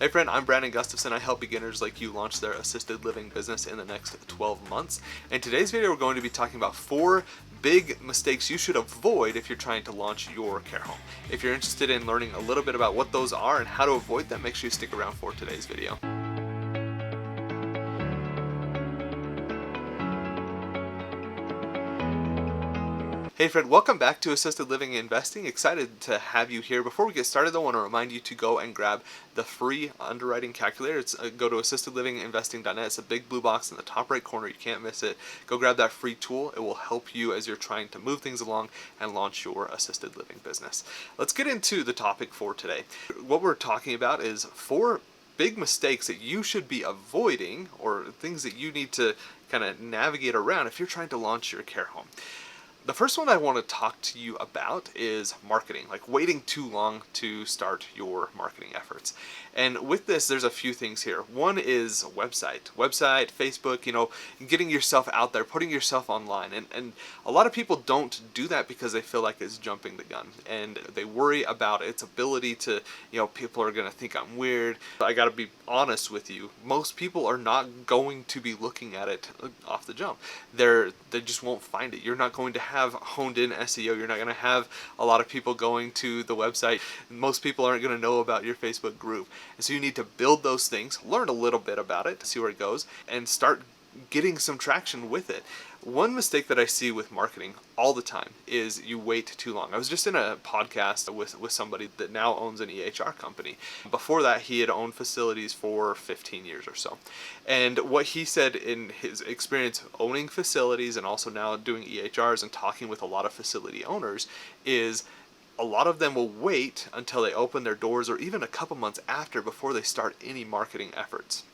Hey friend, I'm Gustafson. I help beginners like you launch their assisted living business in the next 12 months. In today's video, we're going to be talking about 4 big mistakes you should avoid if you're trying to launch your care home. If you're interested in learning a little bit about what those are and how to avoid them, make sure you stick around for today's video. Hey friend, welcome back to Assisted Living Investing. Excited to have you here. Before we get started, I want to remind you to go and grab the free underwriting calculator. Go to assistedlivinginvesting.net. It's a big blue box in the top right corner. You can't miss it. Go grab that free tool. It will help you as you're trying to move things along and launch your assisted living business. Let's get into the topic for today. What we're talking about is 4 big mistakes that you should be avoiding, or things that you need to kind of navigate around if you're trying to launch your care home. The first one I want to talk to you about is marketing, like waiting too long to start your marketing efforts. And with this, there's a few things here. One is website, Facebook, getting yourself out there, putting yourself online. And a lot of people don't do that because they feel like it's jumping the gun. And they worry about its ability to, people are going to think I'm weird. I got to be honest with you. Most people are not going to be looking at it off the jump. They just won't find it. You're not going to have honed in SEO. You're not going to have a lot of people going to the website. Most people aren't going to know about your Facebook group. And so you need to build those things, learn a little bit about it, see where it goes, and start getting some traction with it. One mistake that I see with marketing all the time is you wait too long. I was just in a podcast with somebody that now owns an EHR company. Before that, he had owned facilities for 15 years or so. And what he said in his experience owning facilities and also now doing EHRs and talking with a lot of facility owners is a lot of them will wait until they open their doors or even a couple months after before they start any marketing efforts.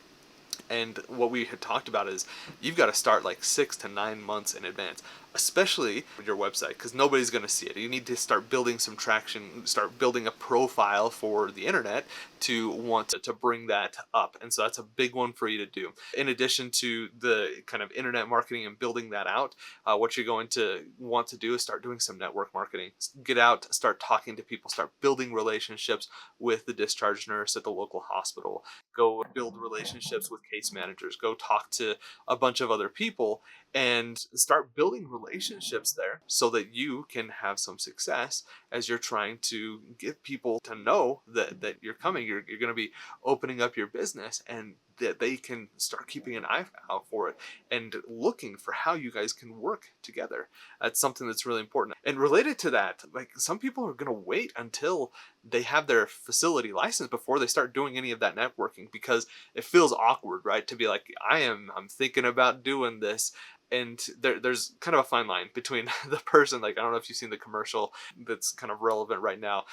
And what we had talked about is you've got to start like 6 to 9 months in advance, especially with your website, because nobody's going to see it. You need to start building some traction, start building a profile for the internet to want to bring that up. And so that's a big one for you to do. In addition to the kind of internet marketing and building that out, what you're going to want to do is start doing some network marketing. Get out, start talking to people, start building relationships with the discharge nurse at the local hospital. Go build relationships with case managers. Go talk to a bunch of other people and start building relationships there so that you can have some success as you're trying to get people to know that you're coming. You're going to be opening up your business, and that they can start keeping an eye out for it and looking for how you guys can work together. That's something that's really important. And related to that, like some people are going to wait until they have their facility license before they start doing any of that networking, because it feels awkward, right? To be like, I'm thinking about doing this. And there's kind of a fine line between the person, like, I don't know if you've seen the commercial that's kind of relevant right now.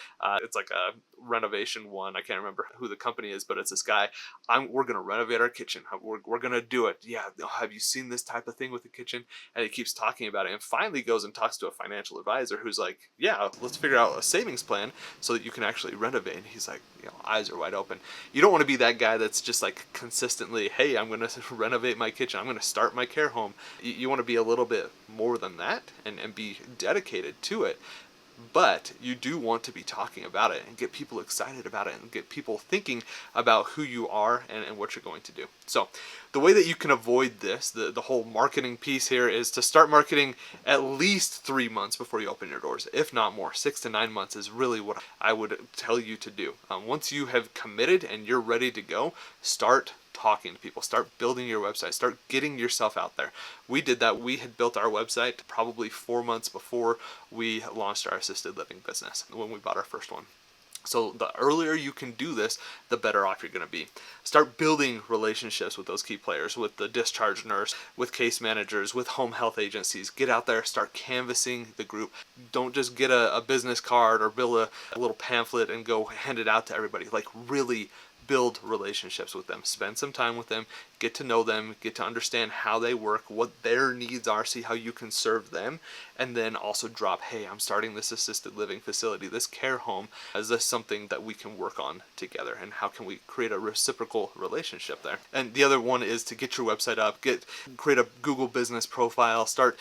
It's like a renovation one. I can't remember who the company is, but it's this guy. We're going to renovate our kitchen. We're going to do it. Yeah. Have you seen this type of thing with the kitchen? And he keeps talking about it and finally goes and talks to a financial advisor who's like, yeah, let's figure out a savings plan so that you can actually renovate. And he's like, eyes are wide open. You don't want to be that guy that's just like consistently, hey, I'm going to renovate my kitchen. I'm going to start my care home. You want to be a little bit more than that and be dedicated to it. But you do want to be talking about it and get people excited about it and get people thinking about who you are and what you're going to do. So the way that you can avoid this, the whole marketing piece here, is to start marketing at least 3 months before you open your doors, if not more. 6 to 9 months is really what I would tell you to do. Once you have committed and you're ready to go, start talking to people, start building your website, start getting yourself out there. We did that. We had built our website probably 4 months before we launched our assisted living business when we bought our first one. So the earlier you can do this, the better off you're going to be. Start building relationships with those key players, with the discharge nurse, with case managers, with home health agencies. Get out there, start canvassing the group. Don't just get a business card or build a little pamphlet and go hand it out to everybody. Like really build relationships with them. Spend some time with them. get to know them, get to understand how they work, what their needs are, see how you can serve them, and then also drop, hey, I'm starting this assisted living facility, this care home. Is this something that we can work on together, and how can we create a reciprocal relationship there? And the other one is to get your website up, create a Google business profile, start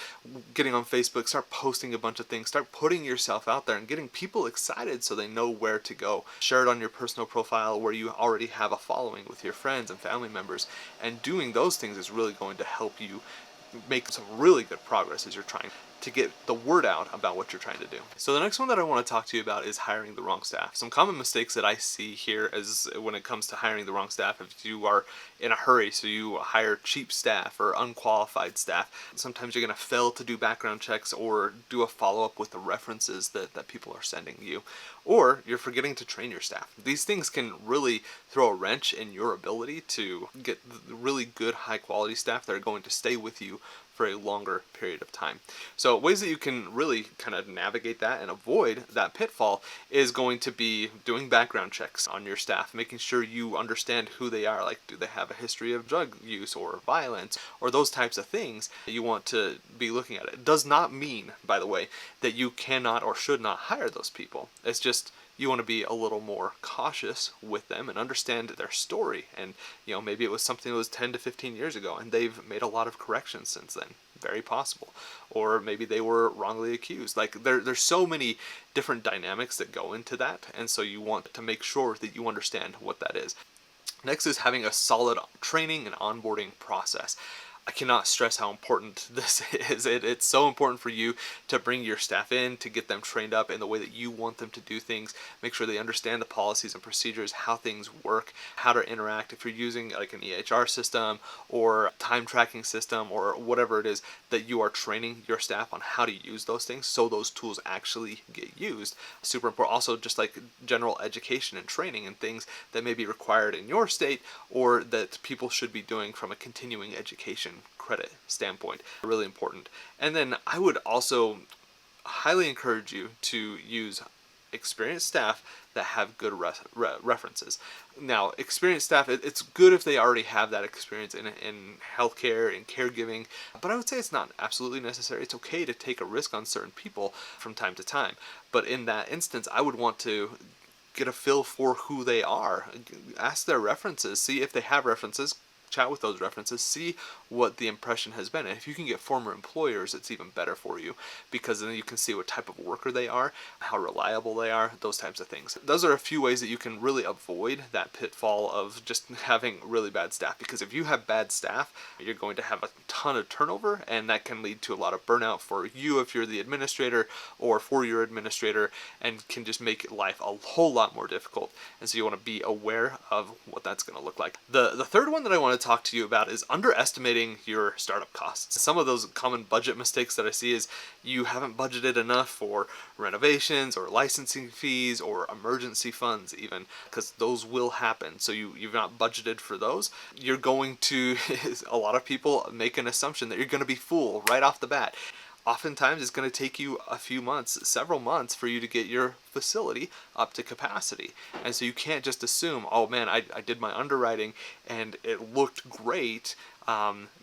getting on Facebook, start posting a bunch of things, start putting yourself out there and getting people excited so they know where to go. Share it on your personal profile where you already have a following with your friends and family members, and doing those things is really going to help you make some really good progress as you're trying to get the word out about what you're trying to do. So the next one that I want to talk to you about is hiring the wrong staff. Some common mistakes that I see here is when it comes to hiring the wrong staff. If you are in a hurry, so you hire cheap staff or unqualified staff, sometimes you're going to fail to do background checks or do a follow-up with the references that people are sending you. Or you're forgetting to train your staff. These things can really throw a wrench in your ability to get really good, high-quality staff that are going to stay with you for a longer period of time. So ways that you can really kind of navigate that and avoid that pitfall is going to be doing background checks on your staff, making sure you understand who they are. Like, do they have a history of drug use or violence or those types of things that you want to be looking at. It does not mean, by the way, that you cannot or should not hire those people. It's just you want to be a little more cautious with them and understand their story. And, maybe it was something that was 10 to 15 years ago and they've made a lot of corrections since then. Very possible. Or maybe they were wrongly accused. Like, there's so many different dynamics that go into that. And so you want to make sure that you understand what that is. Next is having a solid training and onboarding process. I cannot stress how important this is. It's so important for you to bring your staff in, to get them trained up in the way that you want them to do things. Make sure they understand the policies and procedures, how things work, how to interact. If you're using like an EHR system or time tracking system or whatever it is, that you are training your staff on how to use those things so those tools actually get used. Super important. Also, just like general education and training and things that may be required in your state or that people should be doing from a continuing education credit standpoint. Really important. And then I would also highly encourage you to use experienced staff that have good references. Now, experienced staff, it's good if they already have that experience in healthcare and caregiving, but I would say it's not absolutely necessary. It's okay to take a risk on certain people from time to time. But in that instance, I would want to get a feel for who they are. Ask their references, see if they have references, chat with those references, see what the impression has been. And if you can get former employers, it's even better for you, because then you can see what type of worker they are, how reliable they are, those types of things. Those are a few ways that you can really avoid that pitfall of just having really bad staff, because if you have bad staff, you're going to have a ton of turnover, and that can lead to a lot of burnout for you if you're the administrator or for your administrator, and can just make life a whole lot more difficult. And so you want to be aware of what that's going to look like. The third one that I want to talk to you about is underestimating your startup costs. Some of those common budget mistakes that I see is you haven't budgeted enough for renovations or licensing fees or emergency funds even, because those will happen. So you've not budgeted for those. You're going to, a lot of people make an assumption that you're going to be full right off the bat. Oftentimes it's going to take you a few months, several months, for you to get your facility up to capacity. And so you can't just assume, oh man, I did my underwriting and it looked great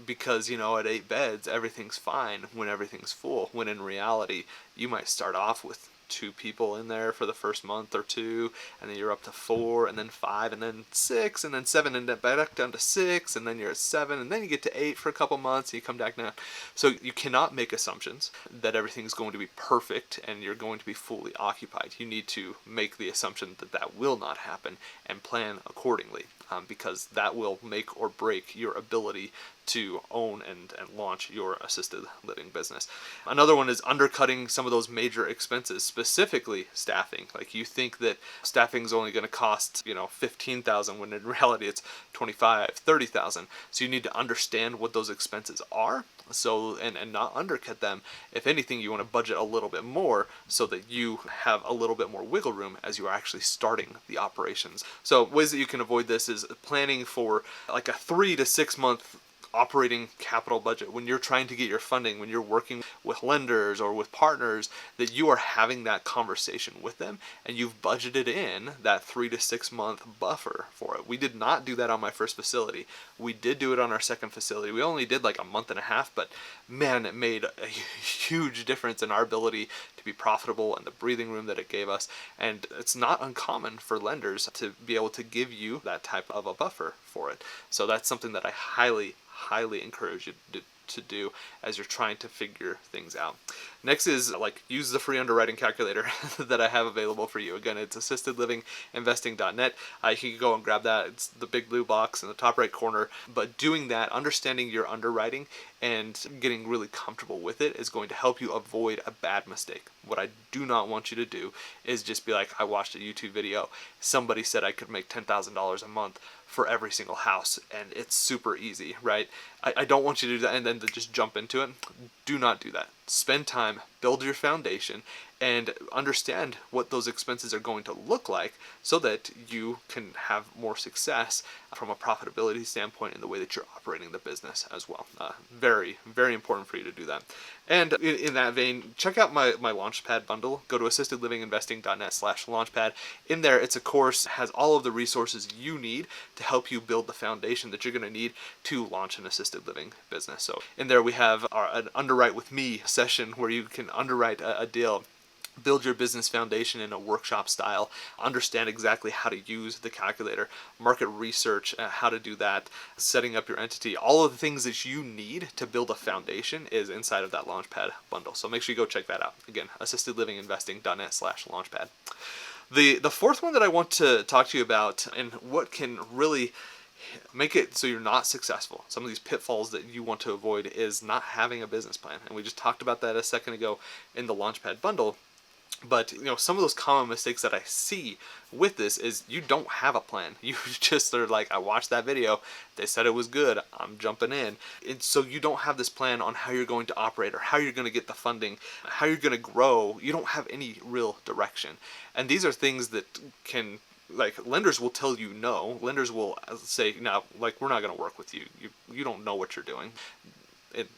because, at 8 beds, everything's fine when everything's full. When in reality, you might start off with 2 people in there for the first month or 2, and then you're up to 4, and then 5, and then 6, and then 7, and then back down to 6, and then you're at 7, and then you get to 8 for a couple months, and you come back down. So you cannot make assumptions that everything's going to be perfect and you're going to be fully occupied. You need to make the assumption that that will not happen and plan accordingly, because that will make or break your ability to own and launch your assisted living business. Another one is undercutting some of those major expenses, specifically staffing. Like, you think that staffing is only going to cost, $15,000 when in reality it's $25,000, $30,000. So you need to understand what those expenses are, so and not undercut them. If anything, you want to budget a little bit more so that you have a little bit more wiggle room as you are actually starting the operations. So ways that you can avoid this is planning for like a 3 to 6 month operating capital budget, when you're trying to get your funding, when you're working with lenders or with partners, that you are having that conversation with them and you've budgeted in that 3 to 6 month buffer for it. We did not do that on my first facility. We did do it on our second facility. We only did like a month and a half, but man, it made a huge difference in our ability to be profitable and the breathing room that it gave us. And it's not uncommon for lenders to be able to give you that type of a buffer for it. So that's something that I highly encourage you to do as you're trying to figure things out. Next is use the free underwriting calculator that I have available for you. Again, it's assistedlivinginvesting.net. You can go and grab that. It's the big blue box in the top right corner. But doing that, understanding your underwriting and getting really comfortable with it is going to help you avoid a bad mistake. What I do not want you to do is just be like, I watched a YouTube video. Somebody said I could make $10,000 a month for every single house, and it's super easy, right? I don't want you to do that and then to just jump into it. Do not do that. Spend time, build your foundation, and understand what those expenses are going to look like so that you can have more success from a profitability standpoint in the way that you're operating the business as well. Very important for you to do that. And in that vein, check out my Launchpad bundle. Go to assistedlivinginvesting.net/launchpad. In there, it's a course, has all of the resources you need to help you build the foundation that you're going to need to launch an assisted living business. So in there, we have an Underwrite with Me session where you can underwrite a deal, build your business foundation in a workshop style, understand exactly how to use the calculator, market research, how to do that, setting up your entity. All of the things that you need to build a foundation is inside of that Launchpad bundle. So make sure you go check that out. Again, assistedlivinginvesting.net/launchpad. The fourth one that I want to talk to you about, and what can really make it so you're not successful, some of these pitfalls that you want to avoid, is not having a business plan. And we just talked about that a second ago in the Launchpad bundle. But some of those common mistakes that I see with this is you don't have a plan. You just are like, I watched that video, they said it was good, I'm jumping in. And so you don't have this plan on how you're going to operate or how you're going to get the funding, how you're going to grow. You don't have any real direction. And these are things that can, lenders will tell you no. Lenders will say, no, we're not going to work with you. You don't know what you're doing.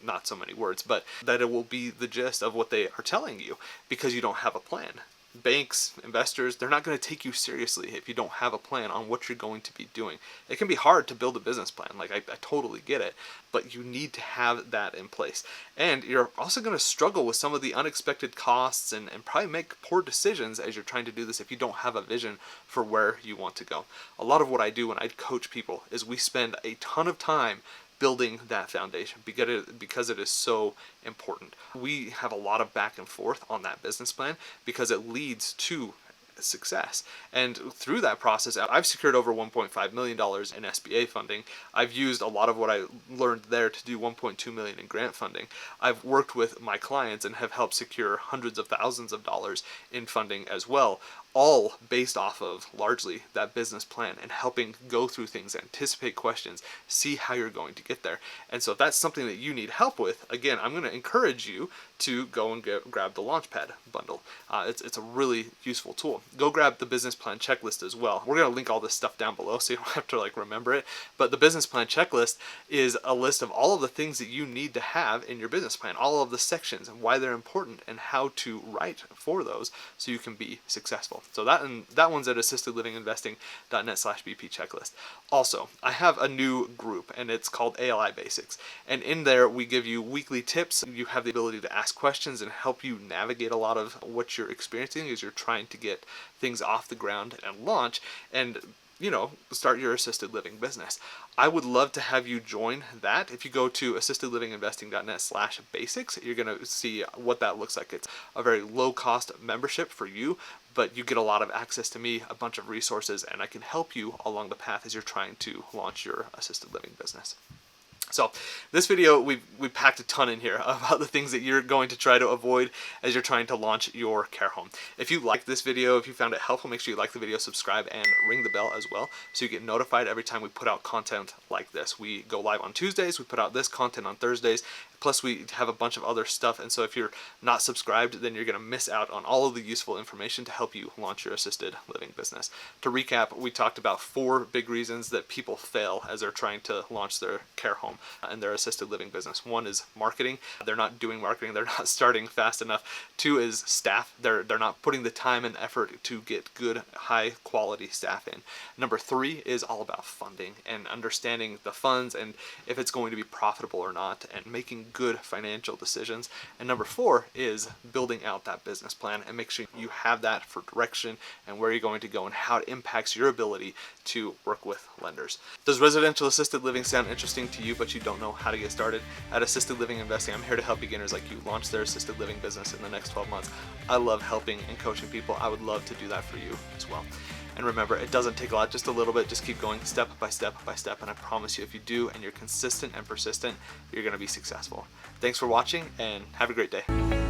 Not so many words, but that it will be the gist of what they are telling you because you don't have a plan. Banks, investors, they're not going to take you seriously if you don't have a plan on what you're going to be doing. It can be hard to build a business plan. I totally get it, but you need to have that in place. And you're also going to struggle with some of the unexpected costs and probably make poor decisions as you're trying to do this if you don't have a vision for where you want to go. A lot of what I do when I coach people is we spend a ton of time building that foundation because it is so important. We have a lot of back and forth on that business plan because it leads to success. And through that process, I've secured over $1.5 million in SBA funding. I've used a lot of what I learned there to do $1.2 million in grant funding. I've worked with my clients and have helped secure hundreds of thousands of dollars in funding as well, all based off of largely that business plan and helping go through things, anticipate questions, see how you're going to get there. And so if that's something that you need help with, again, I'm going to encourage you to go and grab the Launchpad bundle. It's a really useful tool. Go grab the business plan checklist as well. We're going to link all this stuff down below so you don't have to remember it. But the business plan checklist is a list of all of the things that you need to have in your business plan, all of the sections and why they're important and how to write for those so you can be successful. So that one's at assistedlivinginvesting.net/BP checklist. Also, I have a new group and it's called ALI Basics. And in there we give you weekly tips. You have the ability to ask questions and help you navigate a lot of what you're experiencing as you're trying to get things off the ground and launch and start your assisted living business. I would love to have you join that. If you go to assistedlivinginvesting.net/basics, you're going to see what that looks like. It's a very low cost membership for you, but you get a lot of access to me, a bunch of resources, and I can help you along the path as you're trying to launch your assisted living business. So this video, we packed a ton in here about the things that you're going to try to avoid as you're trying to launch your care home. If you liked this video, if you found it helpful, make sure you like the video, subscribe, and ring the bell as well so you get notified every time we put out content like this. We go live on Tuesdays, we put out this content on Thursdays, plus we have a bunch of other stuff, and so if you're not subscribed, then you're going to miss out on all of the useful information to help you launch your assisted living business. To recap, we talked about 4 big reasons that people fail as they're trying to launch their care home. in their assisted living business. One is marketing. They're not doing marketing. They're not starting fast enough. Two is staff. They're not putting the time and effort to get good, high quality staff in. Number three is all about funding and understanding the funds and if it's going to be profitable or not, and making good financial decisions. And number four is building out that business plan and make sure you have that for direction and where you're going to go and how it impacts your ability to work with lenders. Does residential assisted living sound interesting to you, but you don't know how to get started? At Assisted Living Investing, I'm here to help beginners like you launch their assisted living business in the next 12 months. I love helping and coaching people. I would love to do that for you as well. And remember, it doesn't take a lot, just a little bit. Just keep going step by step by step. And I promise you, if you do and you're consistent and persistent, you're going to be successful. Thanks for watching and have a great day.